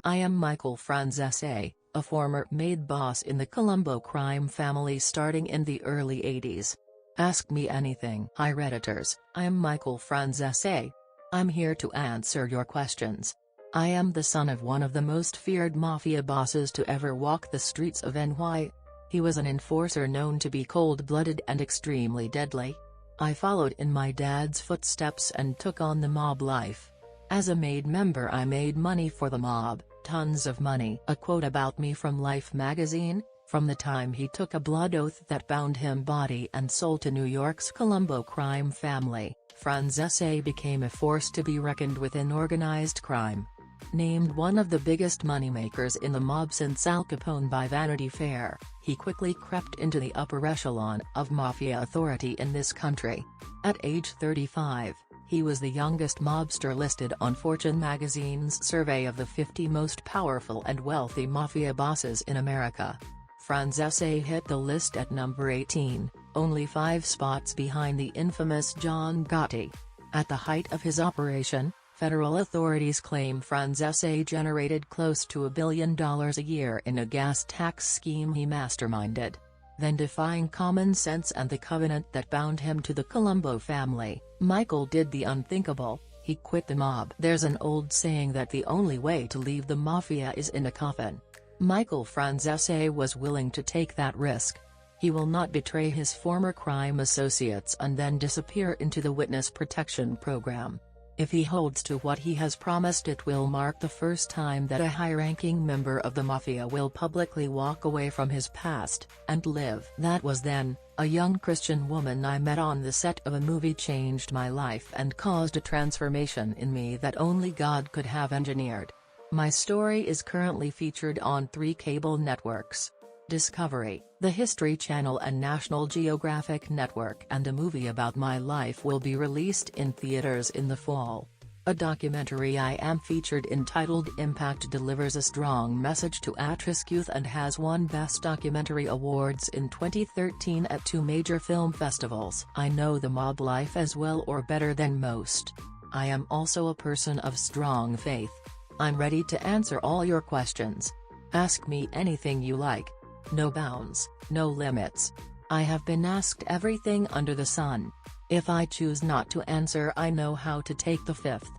I am Michael Franzese, a former maid boss in the Colombo crime family starting in the early 80s. Ask me anything. Hi Redditors, I am Michael Franzese. I'm here to answer your questions. I am the son of one of the most feared mafia bosses to ever walk the streets of NY. He was an enforcer known to be cold-blooded and extremely deadly. I followed in my dad's footsteps and took on the mob life. As a maid member I made money for the mob, tons of money. A quote about me from Life magazine: from the time he took a blood oath that bound him body and soul to New York's Colombo crime family, Franzese became a force to be reckoned with in organized crime. Named one of the biggest moneymakers in the mob since Al Capone by Vanity Fair, he quickly crept into the upper echelon of mafia authority in this country. At age 35, he was the youngest mobster listed on Fortune magazine's survey of the 50 most powerful and wealthy mafia bosses in America. Franzese hit the list at number 18, only 5 spots behind the infamous John Gotti. At the height of his operation, federal authorities claim Franzese generated close to $1 billion a year in a gas tax scheme he masterminded. Then, defying common sense and the covenant that bound him to the Colombo family, Michael did the unthinkable: he quit the mob. There's an old saying that the only way to leave the mafia is in a coffin. Michael Franzese was willing to take that risk. He will not betray his former crime associates and then disappear into the witness protection program. If he holds to what he has promised, it will mark the first time that a high-ranking member of the mafia will publicly walk away from his past and live. That was then. A young Christian woman I met on the set of a movie changed my life and caused a transformation in me that only God could have engineered. My story is currently featured on 3 cable networks: Discovery, the History Channel and National Geographic Network, and a movie about my life will be released in theaters in the fall. A documentary I am featured entitled Impact delivers a strong message to at-risk youth and has won Best Documentary Awards in 2013 at 2 major film festivals. I know the mob life as well or better than most. I am also a person of strong faith. I'm ready to answer all your questions. Ask me anything you like. No bounds, no limits. I have been asked everything under the sun. If I choose not to answer, I know how to take the fifth.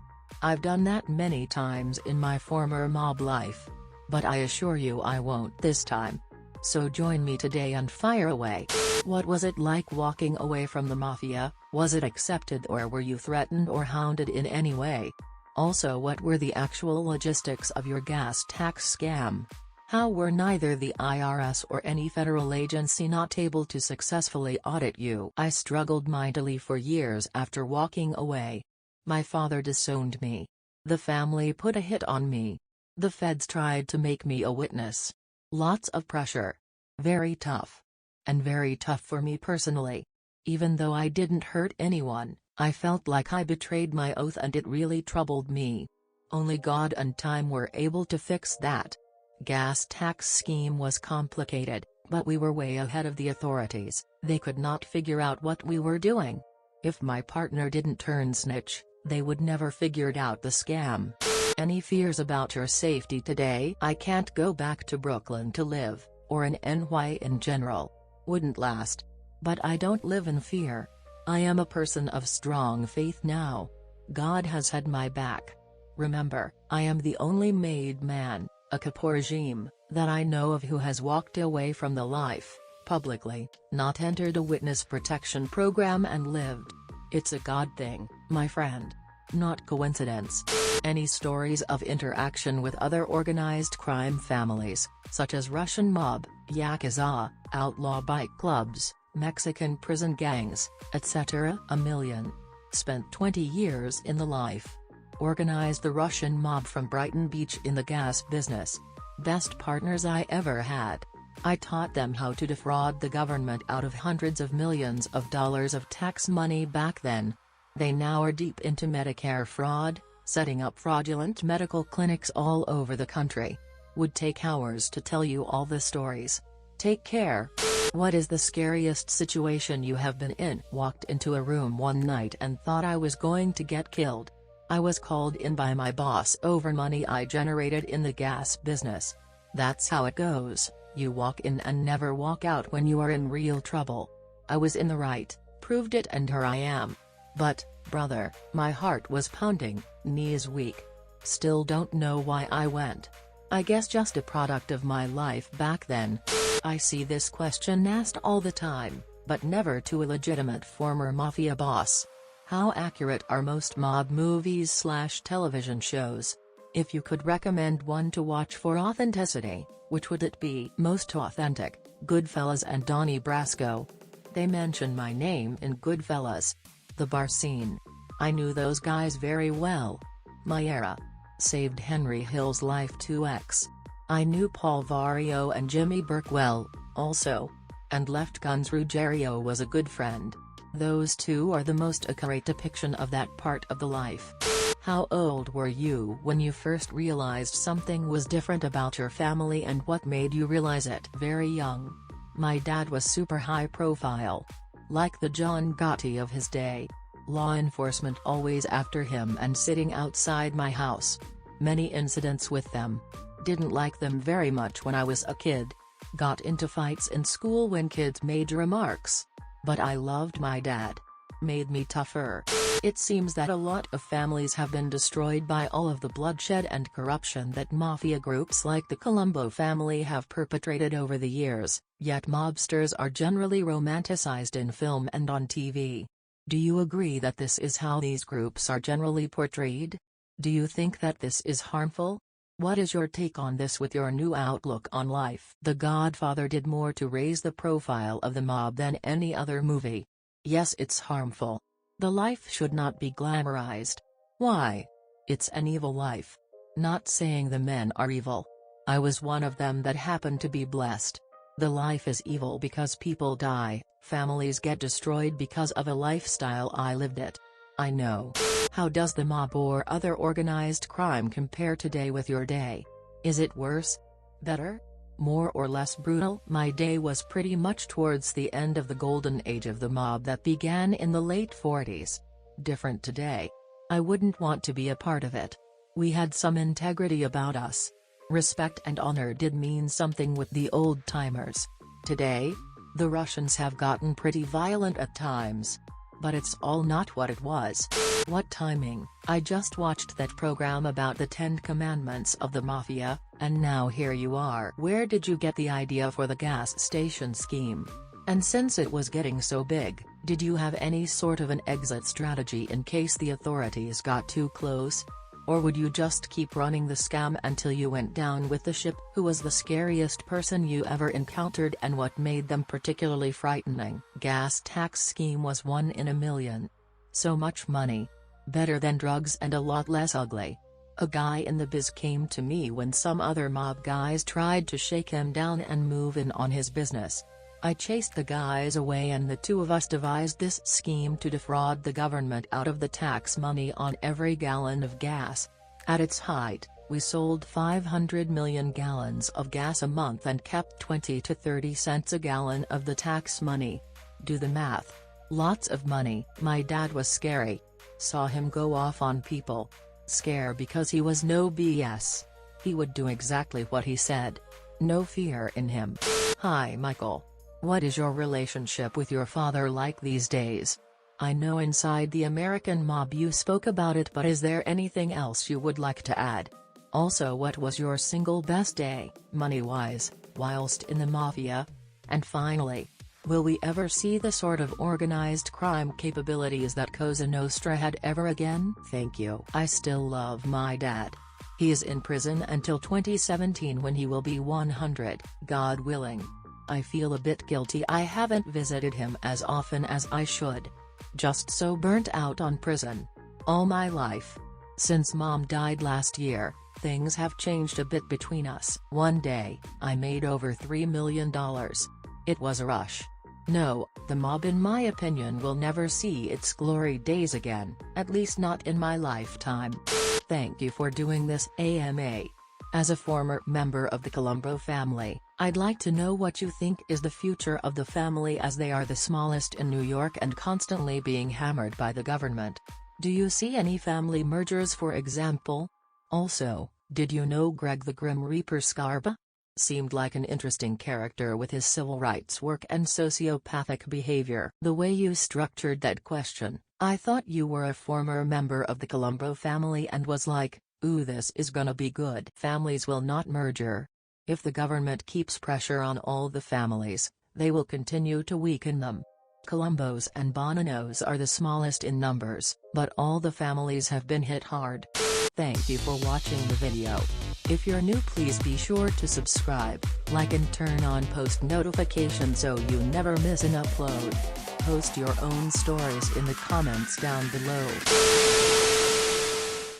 I've done that many times in my former mob life. But I assure you I won't this time. So join me today and fire away. What was it like walking away from the mafia? Was it accepted, or were you threatened or hounded in any way? Also, what were the actual logistics of your gas tax scam? How were neither the IRS or any federal agency not able to successfully audit you? I struggled mightily for years after walking away. My father disowned me. The family put a hit on me. The feds tried to make me a witness. Lots of pressure. Very tough. And very tough for me personally. Even though I didn't hurt anyone, I felt like I betrayed my oath, and it really troubled me. Only God and time were able to fix that. Gas tax scheme was complicated, but we were way ahead of the authorities. They could not figure out what we were doing. If my partner didn't turn snitch, they would never figured out the scam. Any fears about your safety today? I can't go back to Brooklyn to live, or in NY in general. Wouldn't last. But I don't live in fear. I am a person of strong faith now. God has had my back. Remember, I am the only made man, a Kapoor regime, that I know of who has walked away from the life, publicly, not entered a witness protection program and lived. It's a God thing, my friend. Not coincidence. Any stories of interaction with other organized crime families, such as Russian mob, Yakuza, outlaw bike clubs, Mexican prison gangs, etc.? A million. Spent 20 years in the life. Organized the Russian mob from Brighton Beach in the gas business. Best partners I ever had. I taught them how to defraud the government out of hundreds of millions of dollars of tax money back then. They now are deep into Medicare fraud, setting up fraudulent medical clinics all over the country. Would take hours to tell you all the stories. Take care. What is the scariest situation you have been in? Walked into a room one night and thought I was going to get killed. I was called in by my boss over money I generated in the gas business. That's how it goes, you walk in and never walk out when you are in real trouble. I was in the right, proved it, and here I am. But, brother, my heart was pounding, knees weak. Still don't know why I went. I guess just a product of my life back then. I see this question asked all the time, but never to a legitimate former mafia boss. How accurate are most mob movies/television shows? If you could recommend one to watch for authenticity, which would it be? Most authentic, Goodfellas and Donnie Brasco. They mention my name in Goodfellas. The bar scene. I knew those guys very well. My era. Saved Henry Hill's life 2x. I knew Paul Vario and Jimmy Burke well, also. And Left Guns Ruggiero was a good friend. Those two are the most accurate depiction of that part of the life. How old were you when you first realized something was different about your family, and what made you realize it? Very young. My dad was super high profile. Like the John Gotti of his day. Law enforcement always after him and sitting outside my house. Many incidents with them. Didn't like them very much when I was a kid. Got into fights in school when kids made remarks. But I loved my dad. Made me tougher. It seems that a lot of families have been destroyed by all of the bloodshed and corruption that mafia groups like the Colombo family have perpetrated over the years, yet mobsters are generally romanticized in film and on TV. Do you agree that this is how these groups are generally portrayed? Do you think that this is harmful? What is your take on this with your new outlook on life? The Godfather did more to raise the profile of the mob than any other movie. Yes, it's harmful. The life should not be glamorized. Why? It's an evil life. Not saying the men are evil. I was one of them that happened to be blessed. The life is evil because people die, families get destroyed because of a lifestyle I lived it. I know. How does the mob or other organized crime compare today with your day? Is it worse? Better? More or less brutal? My day was pretty much towards the end of the golden age of the mob that began in the late 40s. Different today. I wouldn't want to be a part of it. We had some integrity about us. Respect and honor did mean something with the old-timers. Today? The Russians have gotten pretty violent at times. But it's all not what it was. What timing? I just watched that program about the 10 Commandments of the Mafia, and now here you are. Where did you get the idea for the gas station scheme? And since it was getting so big, did you have any sort of an exit strategy in case the authorities got too close? Or would you just keep running the scam until you went down with the ship? Who was the scariest person you ever encountered, and what made them particularly frightening? Gas tax scheme was 1 in a million. So much money. Better than drugs and a lot less ugly. A guy in the biz came to me when some other mob guys tried to shake him down and move in on his business. I chased the guys away, and the two of us devised this scheme to defraud the government out of the tax money on every gallon of gas. At its height, we sold 500 million gallons of gas a month and kept 20 to 30 cents a gallon of the tax money. Do the math. Lots of money. My dad was scary. Saw him go off on people. Scare because he was no BS. He would do exactly what he said. No fear in him. Hi Michael. What is your relationship with your father like these days? I know inside the American mob you spoke about it, but is there anything else you would like to add? Also, what was your single best day, money-wise, whilst in the mafia? And finally, will we ever see the sort of organized crime capabilities that Cosa Nostra had ever again? Thank you. I still love my dad. He is in prison until 2017 when he will be 100, God willing. I feel a bit guilty I haven't visited him as often as I should. Just so burnt out on prison. All my life. Since Mom died last year, things have changed a bit between us. One day, I made over $3 million. It was a rush. No, the mob in my opinion will never see its glory days again, at least not in my lifetime. Thank you for doing this AMA. As a former member of the Colombo family, I'd like to know what you think is the future of the family, as they are the smallest in New York and constantly being hammered by the government. Do you see any family mergers, for example? Also, did you know Greg the Grim Reaper Scarba? Seemed like an interesting character with his civil rights work and sociopathic behavior. The way you structured that question, I thought you were a former member of the Colombo family and was like, ooh, this is gonna be good. Families will not merger. If the government keeps pressure on all the families, they will continue to weaken them. Colombos and Bonanos are the smallest in numbers, but all the families have been hit hard. Thank you for watching the video. If you're new, please be sure to subscribe, like and turn on post notifications so you never miss an upload. Post your own stories in the comments down below.